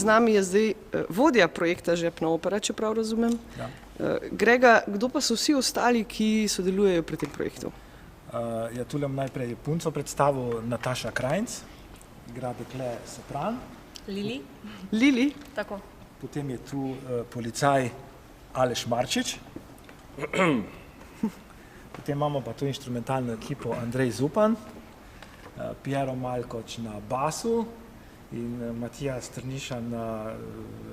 nami je zdaj vodja projekta Žepna opera, če prav razumem. Ja. Grega, kdo pa so vsi ostali, ki sodelujejo pri tem projektu? Tule najprej punco predstavil Nataša Krajnc, igra dekle sopran. Lili? Tako. Potem je tu policaj Aleš Marčič. Potem imamo pa tu inštrumentalno ekipo Andrej Zupan, Piero Malkoč na basu in Matija Strniša na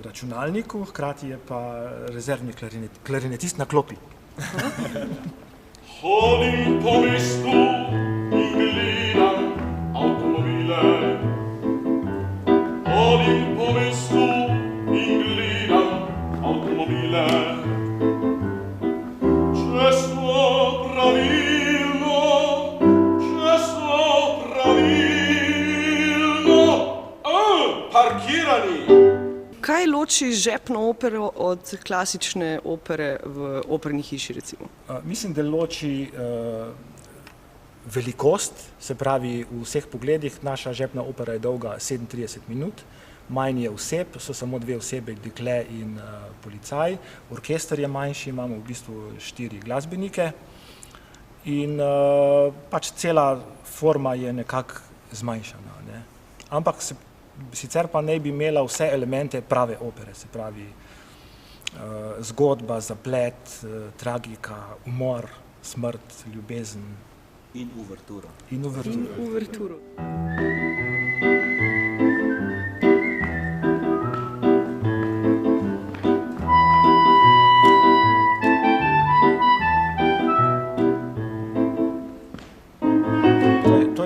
računalniku, hkrati je pa rezervni klarinetist na klopi. Hodim po mestu in gledam avtomobile. Hodim po mestu in gledam avtomobile. Če so pravilno, parkirani. Kaj loči Žepno opero od klasične opere v operni hiši, recimo? Mislim, da loči velikost, se pravi v vseh pogledih. Naša Žepna opera je dolga 37 minut, manj je oseb, so samo 2 osebe, dekle in policaj. Orkester je manjši, imamo v bistvu 4 glasbenike in pač cela forma je nekako zmanjšana, ne. Ampak sicer pa ne bi imela vse elemente prave opere, se pravi zgodba, zaplet, tragika, umor, smrt, ljubezen. In uverturo. In Uverturo.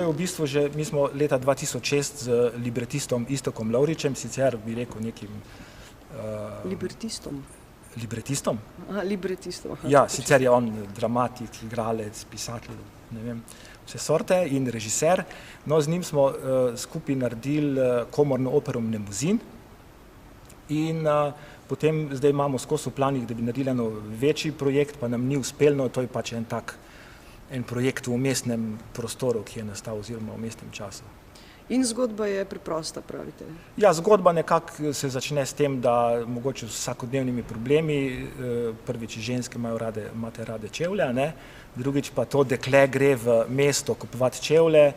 V bistvu že, mi smo leta 2006 z libretistom Iztokom Lovričem, sicer bi rekel nekim... Libretistom? Libretistom? Aha, libretistom. Aha, ja, sicer je on dramatik, igralec, pisatelj, ne vem, vse sorte in režiser. No, z njim smo skupaj naredili komorno opero Mnemuzin in potem zdaj imamo skozi v planih, da bi naredili eno večji projekt, pa nam ni uspelno, to je pač en projekt v umestnem prostoru, ki je nastal oziroma v umestnem času. In zgodba je preprosta, pravite? Ja, zgodba nekako se začne s tem, da mogoče z vsakodnevnimi problemi, prvič ženske imate rade čevlje, ne? Drugič pa to dekle gre v mesto kupovati čevlje,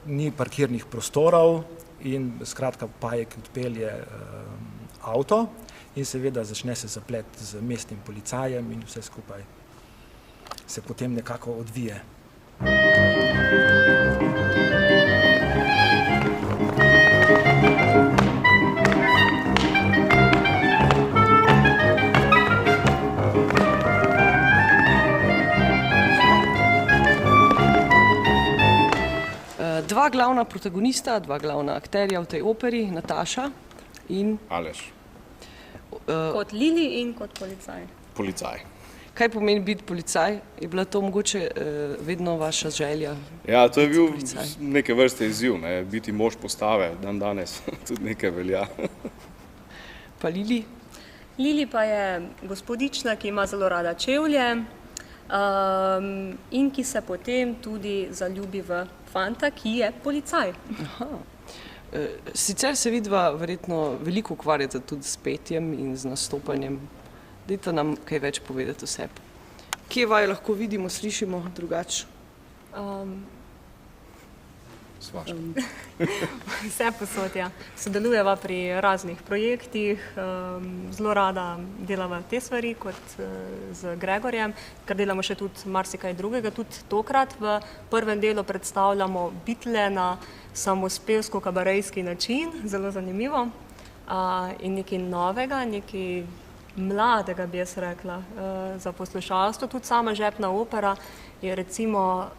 ni parkirnih prostorov in skratka Pajek odpelje avto in seveda začne se zaplet z mestnim policajem in vse skupaj se potem nekako odvije. Dva glavna protagonista, dva glavna akterja v tej operi, Nataša in... Aleš. Kot Lili in kot policaj. Policaj. Kaj pomeni biti policaj? Je bila to mogoče vedno vaša želja? Ja, to je bil neke vrste izziv, ne? Biti mož postave, dan danes tudi nekaj velja. Pa Lili? Lili pa je gospodična, ki ima zelo rada čevlje in ki se potem tudi zaljubi v fanta, ki je policaj. Aha. Sicer se vidva verjetno veliko ukvarjata tudi s petjem in z nastopanjem. Dajte nam kaj več povedati o sebi. Kje vaju lahko vidimo, slišimo drugače? Vse posod, ja. Sodelujeva pri raznih projektih, zelo rada delava te stvari kot z Gregorjem, ker delamo še tudi marsikaj drugega. Tudi tokrat v prvem delu predstavljamo Beatle na samospevsko-kabarejski način, zelo zanimivo. In nekaj novega, nekaj mladega, bi jaz rekla, za poslušalstvo. Tudi sama Žepna opera je recimo,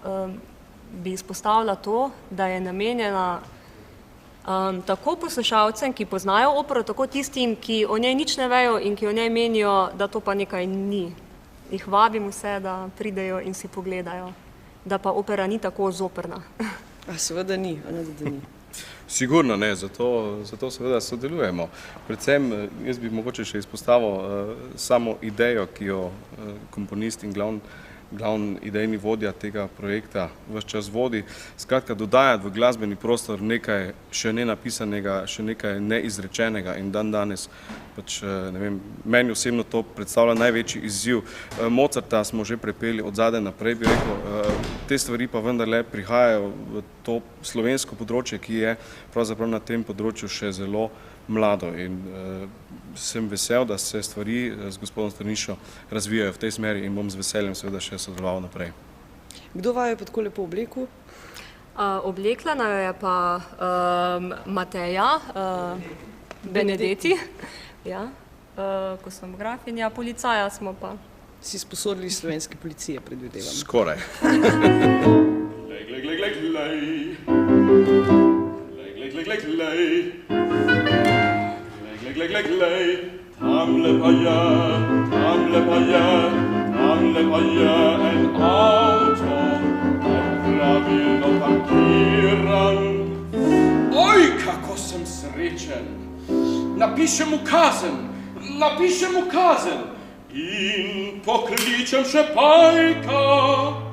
bi izpostavila to, da je namenjena tako poslušalcem, ki poznajo opero, tako tistim, ki o njej nič ne vejo in ki o njej menijo, da to pa nekaj ni. Jih vabim vse, da pridejo in si pogledajo, da pa opera ni tako zoprna. A seveda ni, a ne da ni. Sigurno ne, zato seveda sodelujemo. Predvsem, jaz bi mogoče še izpostavil samo idejo, ki jo komponist in glavni glavni idejni vodja tega projekta ves čas vodi. Skratka, dodajati v glasbeni prostor nekaj še nenapisanega, še nekaj neizrečenega in danes pač, ne vem, meni osebno to predstavlja največji izziv. Mozarta smo že prepeli od zadaj naprej, bi rekel, te stvari pa vendarle prihajajo v to slovensko področje, ki je pravzaprav na tem področju še zelo mlado in sem vesel, da se stvari z gospodom Strnišo razvijajo v tej smeri in bom z veseljem seveda še sodeloval naprej. Kdo vaju je pa tako lepo oblekel? Oblekla naju je pa Mateja Benedetti, ja, kostumografinja, policaja smo pa. Si sposodili slovenske policije, predvidevam. Skoraj. Tamle pa je en avto, pravilno parkiran. Oj, kako sem srečen! Napišem mu kazen in pokličem še Pajka.